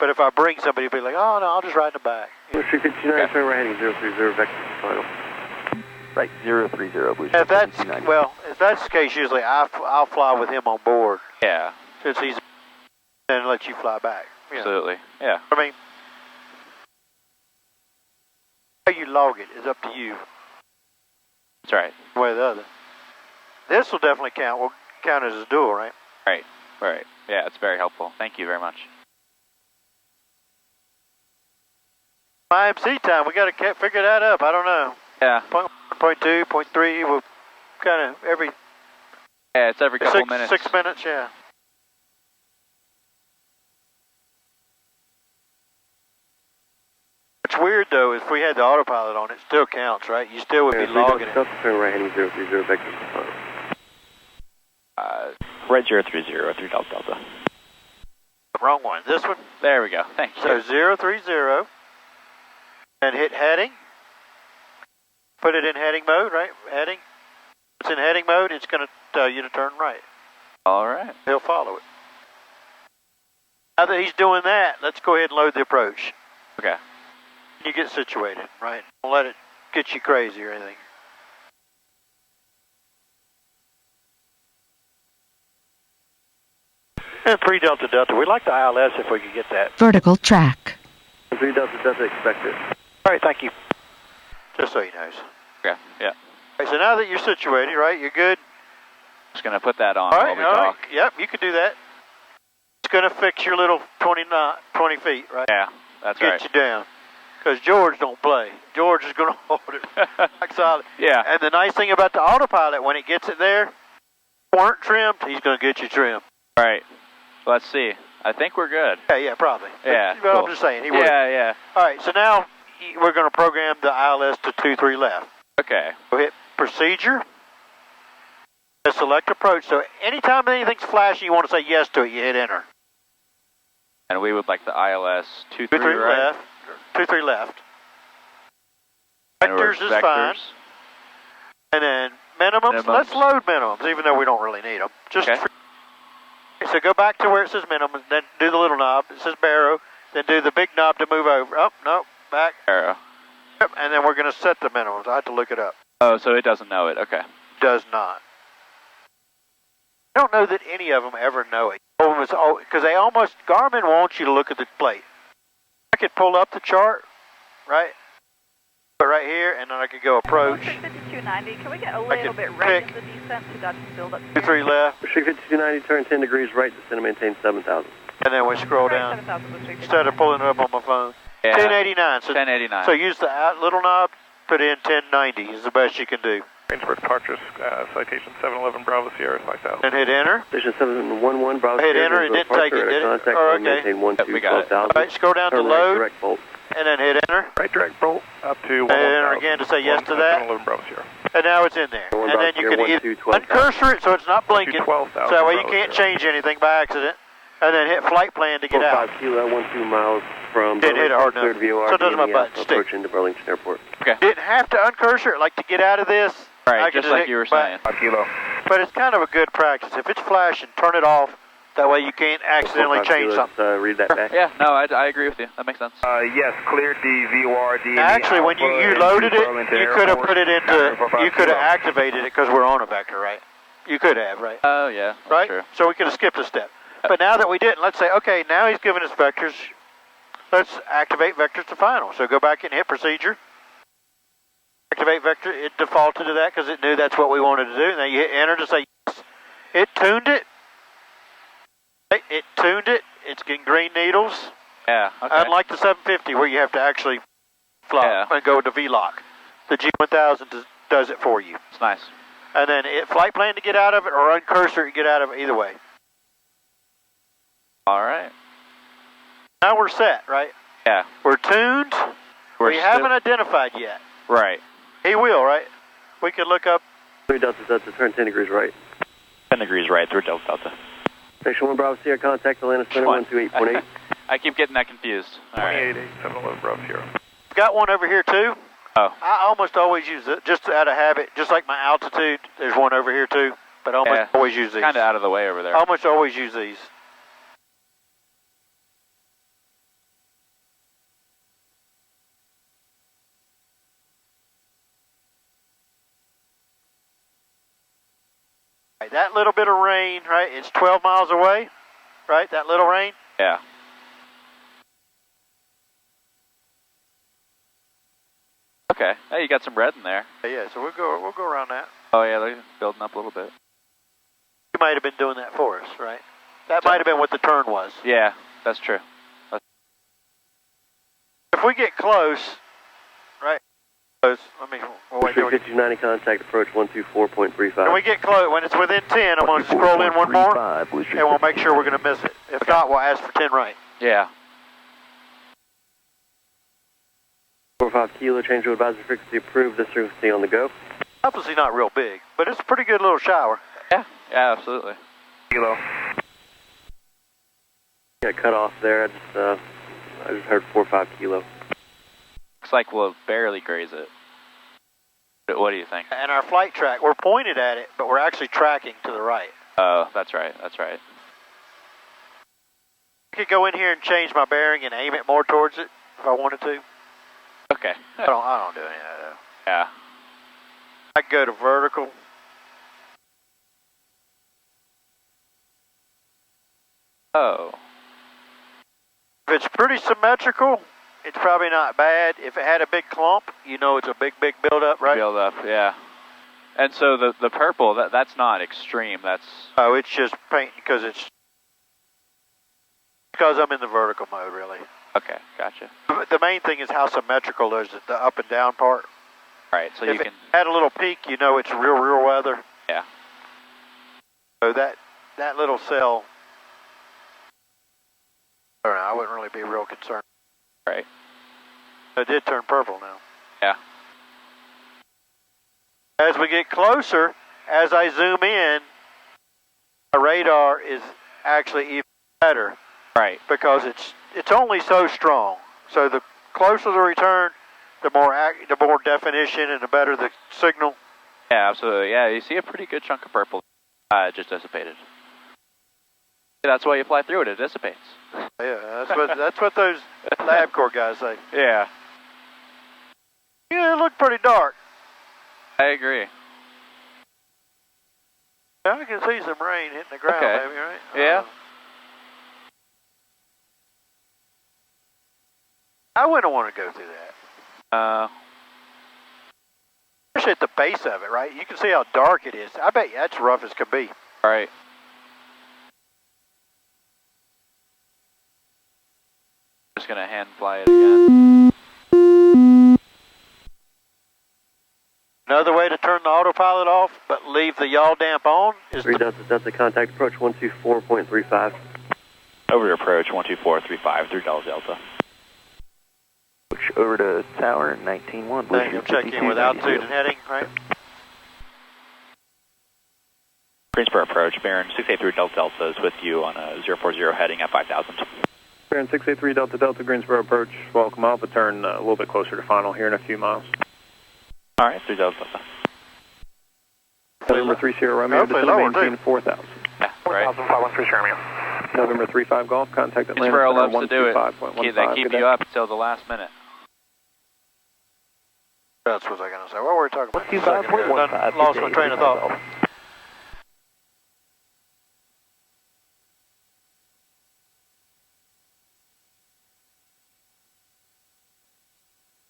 but if I bring somebody, he'll be like, oh, no, I'll just ride in the back. Blue Street 59, turn right heading 030, vector final. Right, 030, Blue Street If that's, 59. well, if that's the case, usually I'll fly with him on board. Yeah. Since he's, and let you fly back. You know. Absolutely. Yeah. I mean, how you log it is up to you. That's right. One way or the other. This will definitely count. Will count as a dual, right? Right. Yeah, it's very helpful. Thank you very much. IMC time, we got to figure that up. I don't know. Yeah. Point 2, point 3, we'll kind of every... Yeah, it's every couple minutes. 6 minutes, yeah. What's weird, though, is if we had the autopilot on, it still counts, right? You still would be logging it. Delta, turn right heading 030, vector final. Red 030, 3 Delta Delta. Wrong one. This one? There we go. Thank you. So 030, and hit heading. Put it in heading mode, right? Heading. If it's in heading mode, it's going to tell you to turn right. All right. He'll follow it. Now that he's doing that, let's go ahead and load the approach. Okay. You get situated, right? Don't let it get you crazy or anything. And 3 Delta Delta, we'd like the ILS if we could get that. Vertical track. 3 Delta Delta, expected. All right, thank you. Just so he knows. Okay, yeah. All right, so now that you're situated, right, you're good? Just going to put that on All right, while we talk. Yep, you can do that. It's going to fix your little 20 feet, right? Yeah, that's right. Get you down. because George don't play. George is going to hold it like solid. Yeah. And the nice thing about the autopilot, when it gets it there, weren't trimmed, he's going to get you trimmed. Right. Let's see. I think we're good. Yeah, probably. Yeah, But cool. I'm just saying, he would. Yeah. All right, so now we're going to program the ILS to 23 left. Okay. We'll hit procedure. Select approach. So anytime anything's flashing, you want to say yes to it, you hit enter. And we would like the ILS 23 right? left. 23 left. And Vectors is fine. And then minimums. Let's load minimums, even though we don't really need them. Just okay. So go back to where it says minimum, then do the little knob. It says Barrow. Then do the big knob to move over. Oh, no, back. Barrow. Yep, and then we're going to set the minimums. I have to look it up. Oh, so it doesn't know it. Okay. Does not. I don't know that any of them ever know it. Because they almost, Garmin wants you to look at the plate. I could pull up the chart, right? But right here, and then I could go approach. 5290, can we get a little bit right in the descent to Dutch build up? 23 left. Restrict 5290, turn 10 degrees right, descend and maintain 7,000. And then we scroll down. Instead of pulling it up on my phone. Yeah. 1089. So 1089. So use the little knob, put in 1090 is the best you can do. Range for departures, citation 711 Bravo Sierra 5000. And hit enter. Station 711 Bravo Hit Sierra. enter, it didn't take it, did it? Contact Oh, okay. maintain 12 we got it. 12,000. All right, scroll down to Turn load. right direct bolt. And then hit enter. Right direct bolt up to 11000. Enter again to say yes to that. 711 Bravo Sierra. And now it's in there. And then you can uncursor it so it's not blinking. So that way you can't change anything by accident. And then hit flight plan to get out. 5 kilo, 12 miles from Didn't hit it hard Burlington, enough. VOR, So it doesn't my button stick. approach into Burlington Airport. Okay. Didn't have to uncursor it, like to get out of this. Right, just like you were saying. 5 kilo. But it's kind of a good practice. If it's flashing, turn it off. That way you can't accidentally change something. Read that back. Yeah, no, I agree with you. That makes sense. Yes, cleared the VOR. Actually, when you loaded it, you could have put it into, you could have activated it because we're on a vector, right? You could have, right? Oh, yeah, that's right? true. So we could have skipped a step. But now that we didn't, let's say, okay, now he's giving us vectors. Let's activate vectors to final. So go back and hit procedure. Activate vector. It defaulted to that because it knew that's what we wanted to do. Now you hit enter to say yes. It tuned it. It tuned it. It's getting green needles. Yeah, okay. Unlike the 750 where you have to actually fly and go to V-lock. The G1000 does it for you. It's nice. And then flight plan to get out of it or uncursor to get out of it, either way. All right. Now we're set, right? Yeah. We're tuned. We haven't identified yet. Right. He will, right? We could look up. 3 Delta Delta, turn 10 degrees right. 10 degrees right, 3 Delta Delta. Station 1 Bravo Sierra, contact Atlanta Center 128.8. I keep getting that confused. All right. 288 711 Bravo Sierra. Got one over here too. Oh. I almost always use it, just out of habit, just like my altitude. There's one over here too, but I almost always use these. Kind of out of the way over there. Almost always use these. Right, that little bit of rain, right? It's 12 miles away, right? That little rain. Yeah. Okay. Hey, you got some red in there. Yeah, so we'll go around that. Oh yeah, they're building up a little bit. You might have been doing that for us, right? That might have been what the turn was. Yeah, that's true. If we get close, right? Close. Let me. Oh, wait, 5290, contact approach 124.35. When we get close, when it's within 10, I'm going to scroll in one more, and we'll make sure we're going to miss it. If not, we'll ask for 10 right. Yeah. 45 kilo, change to advisory frequency approved. This frequency on the go. Obviously not real big, but it's a pretty good little shower. Yeah, yeah, absolutely. Kilo. Got cut off there. I just heard 45 kilo. Looks like we'll barely graze it. What do you think? And our flight track, we're pointed at it, but we're actually tracking to the right. Oh, that's right. That's right. I could go in here and change my bearing and aim it more towards it if I wanted to. Okay. I don't do any of that though. Yeah. I could go to vertical. Oh. If it's pretty symmetrical, it's probably not bad. If it had a big clump, you know it's a big buildup, right? Build up, yeah. And so the purple, that's not extreme. That's it's just paint because I'm in the vertical mode, really. Okay, gotcha. The main thing is how symmetrical is it, the up and down part. Right, so if you can... it had a little peak, you know it's real weather. Yeah. So that little cell, I don't know, I wouldn't really be real concerned. Right. It did turn purple now. Yeah. As we get closer, as I zoom in, the radar is actually even better. Right. Because it's only so strong. So the closer the return, the more definition and the better the signal. Yeah, absolutely. Yeah, you see a pretty good chunk of purple. It just dissipated. That's why you fly through it. It dissipates. Yeah, that's what those LabCorp guys say. Yeah. Yeah, it looked pretty dark. I agree. I can see some rain hitting the ground, Okay. maybe, right? Yeah. I wouldn't want to go through that. Especially at the base of it, right? You can see how dark it is. I bet you that's rough as can be. Right. Just gonna hand fly it again. Another way to turn the autopilot off, but leave the yaw damp on, is 3 Delta contact approach 124.35. Over your approach 12435 through Delta. Approach over to tower 19-1. I'm checking with altitude and heading, right? Greensboro approach, Baron 683 Delta is with you on a 040 heading at 5,000. Baron 683 Delta, Greensboro approach, welcome up, but turn a little bit closer to final here in a few miles. Alright, 3 Delta. November 30 Romeo, descend and maintain 4,000. Yeah, right. 4,513 Romeo. November 35 Golf, contact Atlanta Greensboro Center loves to do it. 125.15. They keep you up until the last minute. That's what I was going to say. What were we talking about? 125.15. Lost my train of thought.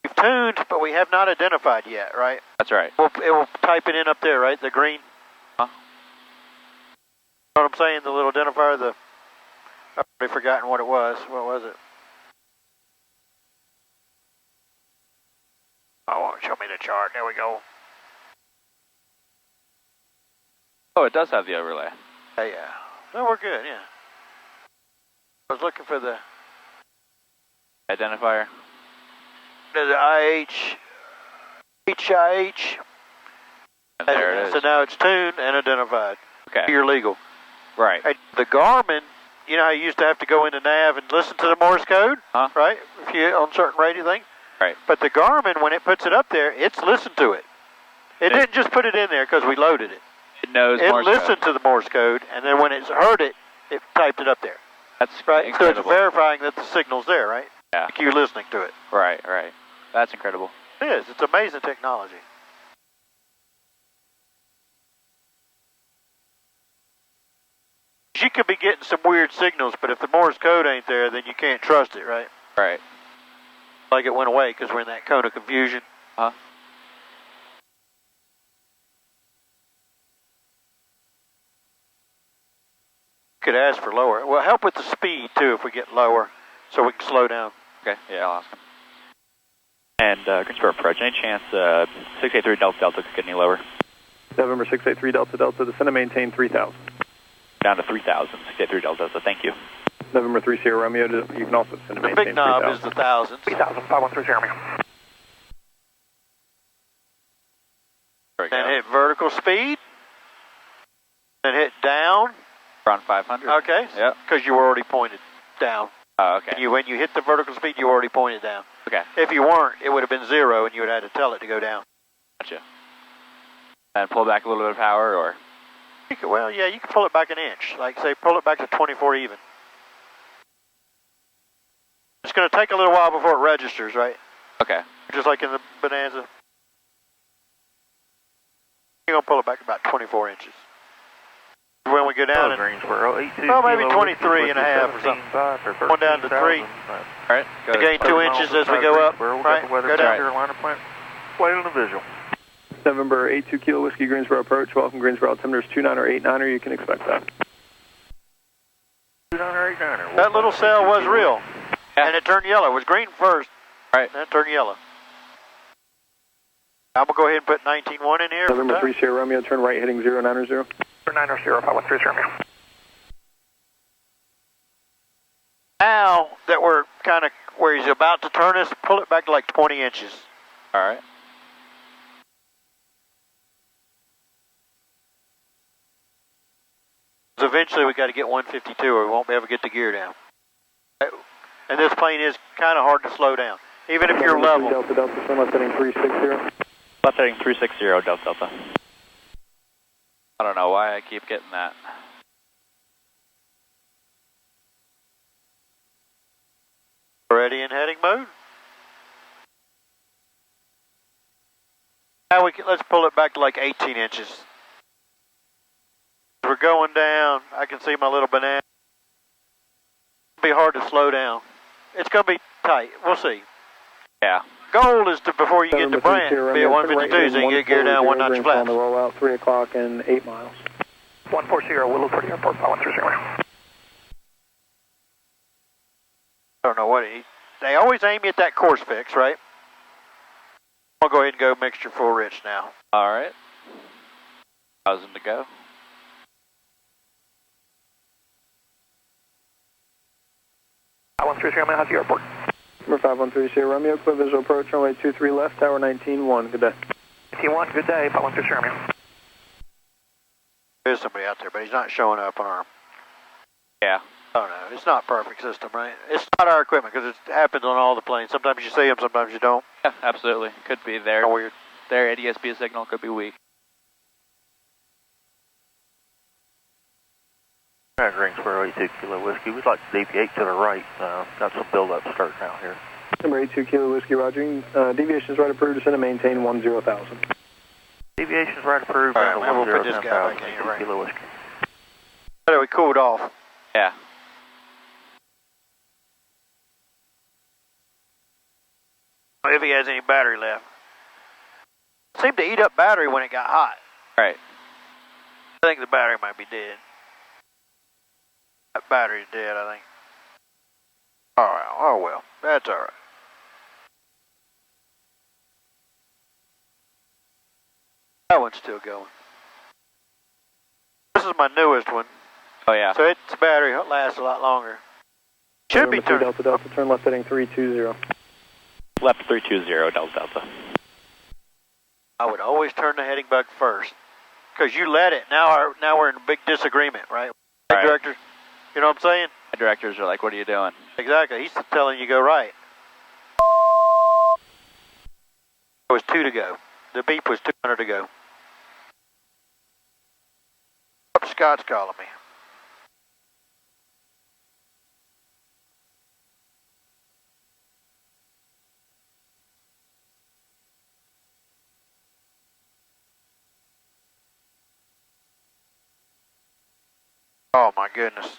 We've tuned, but we have not identified yet, right? That's right. It will type it in up there, right? The green. Huh? You know what I'm saying? The little identifier, I've already forgotten what it was. What was it? Oh, show me the chart. There we go. Oh, it does have the overlay. Yeah. No, we're good, yeah. I was looking for the Identifier. IH. And there it is. So now it's tuned and identified. Okay. You're legal. Right. The Garmin, you know how you used to have to go into nav and listen to the Morse code? Huh? Right? If you on certain radio things? Right. But the Garmin, when it puts it up there, it's listened to it. It didn't just put it in there because we loaded it. It knows It Morse listened code. to the Morse code, and then when it's heard it, it typed it up there. That's right. incredible. So it's verifying that the signal's there, right? Yeah. Like you're listening to it. Right. That's incredible. It is. It's amazing technology. You could be getting some weird signals, but if the Morse code ain't there, then you can't trust it, right? Right. Like it went away because we're in that cone of confusion. Huh? Could ask for lower. Well, help with the speed too if we get lower, so we can slow down. Okay. Yeah, I'll ask him. And Greensboro approach, any chance 683 Delta could get any lower? November 683 Delta, descend and maintain 3,000. Down to 3,000, 683 Delta, so thank you. November 30 Romeo, you can also descend and The maintain big knob 3,000. is the thousands. 3,513 Romeo. Then hit vertical speed. Then hit down. Around 500. Okay. Yep. Because you were already pointed down. Oh, okay. When you hit the vertical speed, you were already pointed down. Okay. If you weren't, it would have been 0, and you would have had to tell it to go down. Gotcha. And pull back a little bit of power, or? You could, well, yeah, you can pull it back an inch. Like, say, pull it back to 24 even. It's going to take a little while before it registers, right? Okay. Just like in the Bonanza. You're going to pull it back about 24 inches. When we go down, well, maybe 23 and a half or something. Going down to 3. Alright. Gain 2 inches as we go up. Right? Go down. Carolina plant. Play on the visual. November 82 Kilo Whiskey, Greensboro approach. Welcome, Greensboro. Altimeter's 29er, 89er. You can expect that. 29er, 89er. That little cell was real. And it turned yellow. It was green first. Right. Then it turned yellow. I'm going to go ahead and put 19-1 in here. November 3 Sierra Romeo, turn right heading 090. 090, 513 Romeo. Now that we're kind of where he's about to turn us, pull it back to like 20 inches. All right. So eventually we got to get 152 or we won't be able to get the gear down. And this plane is kind of hard to slow down, even if you're level. Delta, turn left heading 360. Left heading 360, Delta. I don't know why I keep getting that. Ready in heading mode. Now let's pull it back to like 18 inches. We're going down. I can see my little banana. It'll be hard to slow down. It's going to be tight. We'll see. Yeah. Goal is to, before you get to Brant, be at 152 so you can get gear down 1 notch flat. On the rollout, 3 o'clock and 8 miles. 140, Willow 30 Airport, 513 Romeo. I don't know what they always aim you at that course fix, right? I'll go ahead and go mixture full rich now. All right. 1,000 to go. I 133 Romeo, how's the airport? Number 513 Sierra Romeo, clear visual approach, runway 23 left, tower 19-1. Good day. 19-1, good day, 513 Romeo. There's somebody out there, but he's not showing up on our... Yeah. I don't know. It's not a perfect system, right? It's not our equipment because it happens on all the planes. Sometimes you see them, sometimes you don't. Yeah, absolutely. Could be their ADS-B signal could be weak. Green Square 82 Kilo Whiskey. We'd like to deviate to the right. Got some build-up starting out here. Number 82 Kilo Whiskey, roger. Deviations right approved, descend and maintain 10,000. Deviations right approved. All right, we'll put this guy back in here, right? Kilo Whiskey. We cooled off. Yeah. If he has any battery left. Seemed to eat up battery when it got hot. Right. I think the battery might be dead. That battery's dead, I think. Alright, oh well, that's alright. That one's still going. This is my newest one. Oh yeah. So its battery lasts a lot longer. Should be turning. Delta, turn left heading 320. Left 320, Delta. I would always turn the heading bug first. Because you let it. Now we're in a big disagreement, right? Right. Directors, you know what I'm saying? The directors are like, what are you doing? Exactly. He's telling you go right. It was 2 to go. The beep was 200 to go. Scott's calling me. Oh my goodness.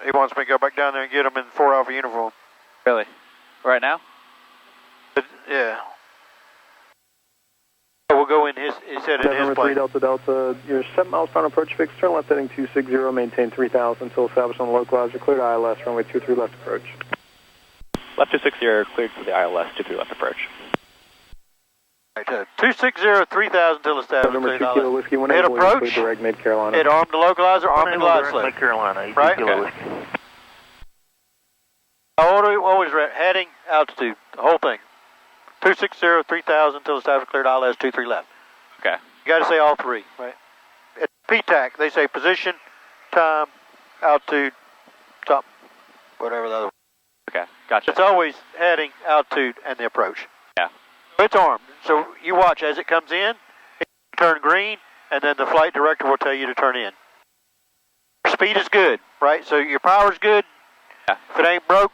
He wants me to go back down there and get him in 4 Alpha uniform. Really? Right now? But, yeah. We'll go in his, he said in his plane. 3 Delta, you're 7 miles front approach fix, turn left heading 260, maintain 3,000 until established on the localizer, cleared ILS, runway 23 left approach. Left 260, cleared for the ILS, 23 left approach. Right, 260, 3,000 until established. Number 2 Kilo Whiskey, when it approached, direct Mid-Carolina. it armed the localizer, armed the glide slope. Mid-Carolina, right? Kilo Whiskey. Always heading, altitude, the whole thing. 260, 3,000 until established, cleared ILS, 23 left. Okay. You got to say all 3, right? At PTAC, they say position, time, altitude, top, whatever the other. Okay, gotcha. It's always heading, altitude, and the approach. Yeah. It's armed. So you watch as it comes in, it turn green, and then the flight director will tell you to turn in. Speed is good, right? So your power's good. Yeah. If it ain't broke,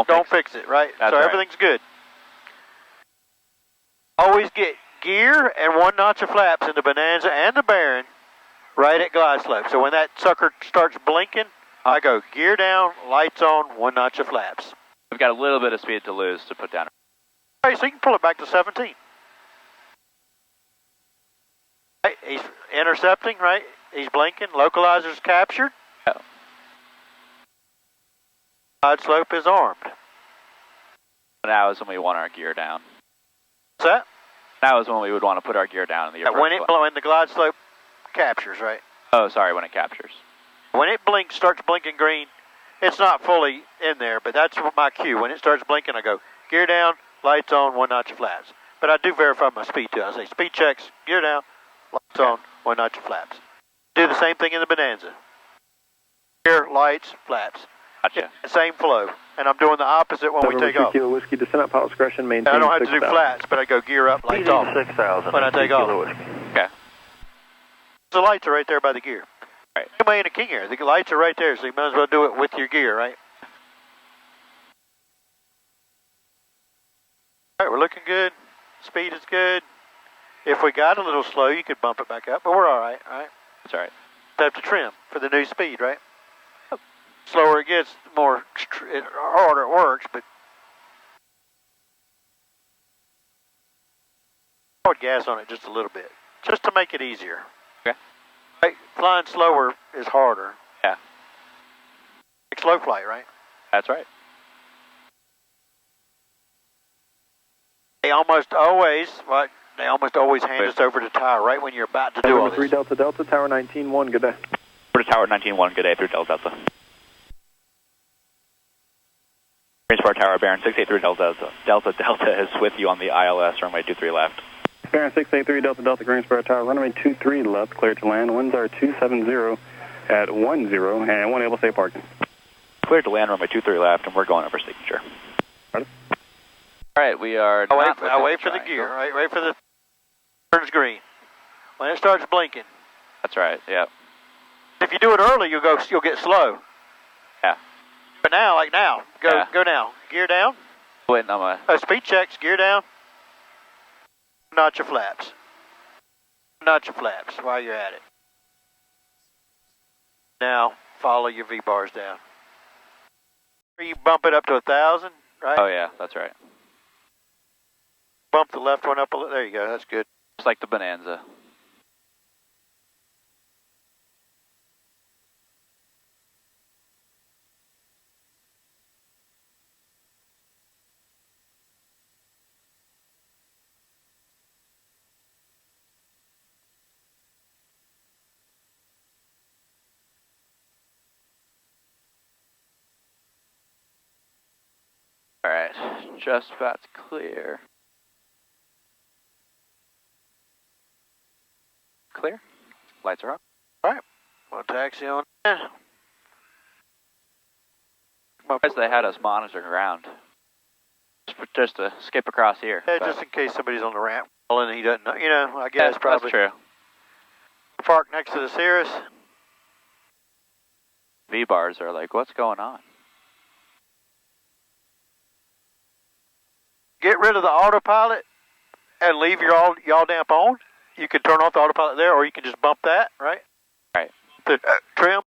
don't fix it, right? That's so right. everything's good. Always get gear and 1 notch of flaps in the Bonanza and the Baron right at glide slope. So when that sucker starts blinking, I go gear down, lights on, 1 notch of flaps. We've got a little bit of speed to lose to put down. Right, so you can pull it back to 17. Right, he's intercepting, right? He's blinking. Localizer's captured. Yeah. Glide slope is armed. Now is when we want our gear down. What's that? Now is when we would want to put our gear down in the when the glide slope captures, right? Oh, sorry, when it captures. When it blinks, starts blinking green, it's not fully in there, but that's my cue. When it starts blinking, I go, gear down, lights on, 1 notch of flaps. But I do verify my speed too. I say speed checks, gear down, lights on, 1 notch of flaps. Do the same thing in the Bonanza. Gear, lights, flaps. Gotcha. Same flow. And I'm doing the opposite when we take off. Kilo whiskey, descent at pilot discretion, maintain I don't have to 6,000. do flats, but I go gear up, lights off 6,000 when I take off. Okay. The lights are right there by the gear. Right. Anyway, in a King Air, the lights are right there, so you might as well do it with your gear, right? All right, we're looking good. Speed is good. If we got a little slow, you could bump it back up, but we're all right, all right? That's all right. Have to trim for the new speed, right? Slower it gets, the harder it works, but I would gas on it just a little bit, just to make it easier. Okay. Right? Flying slower is harder. Yeah. Like slow flight, right? That's right. They almost always hand us over to tower right when you're about to do all this. 3 Delta Delta, Tower 19-1, good day. For Tower 19-1, good day through Delta Delta. Range for Tower Baron 683 Delta Delta is with you on the ILS, runway 23 left. Baron 683 Delta Delta, Greensboro Tower, runway 23 left, clear to land. Winds are 270 at 10 and 1 able to stay parking. Cleared to land, runway 23 left, and we're going over signature. All right, we are. I'll wait for the gear, right? Wait for the turns green. When it starts blinking. That's right. Yeah. If you do it early, you'll get slow. Yeah. But now, like now, go now. Gear down. Waiting on my. Speed checks. Gear down. Notch your flaps. Notch your flaps while you're at it. Now follow your V bars down. You bump it up to 1,000, right? Oh yeah, that's right. Bump the left one up a little. There you go. That's good. Just like the Bonanza. All right, just about to clear. Clear. Lights are up. All right. We'll taxi on. As they had us monitor ground, just to skip across here. Yeah, just in case somebody's on the ramp and he doesn't know. You know, I guess probably. That's true. Park next to the Cirrus. V bars are like, what's going on? Get rid of the autopilot and leave your yaw damp on. You can turn off the autopilot there, or you can just bump that, right? Right. The trim.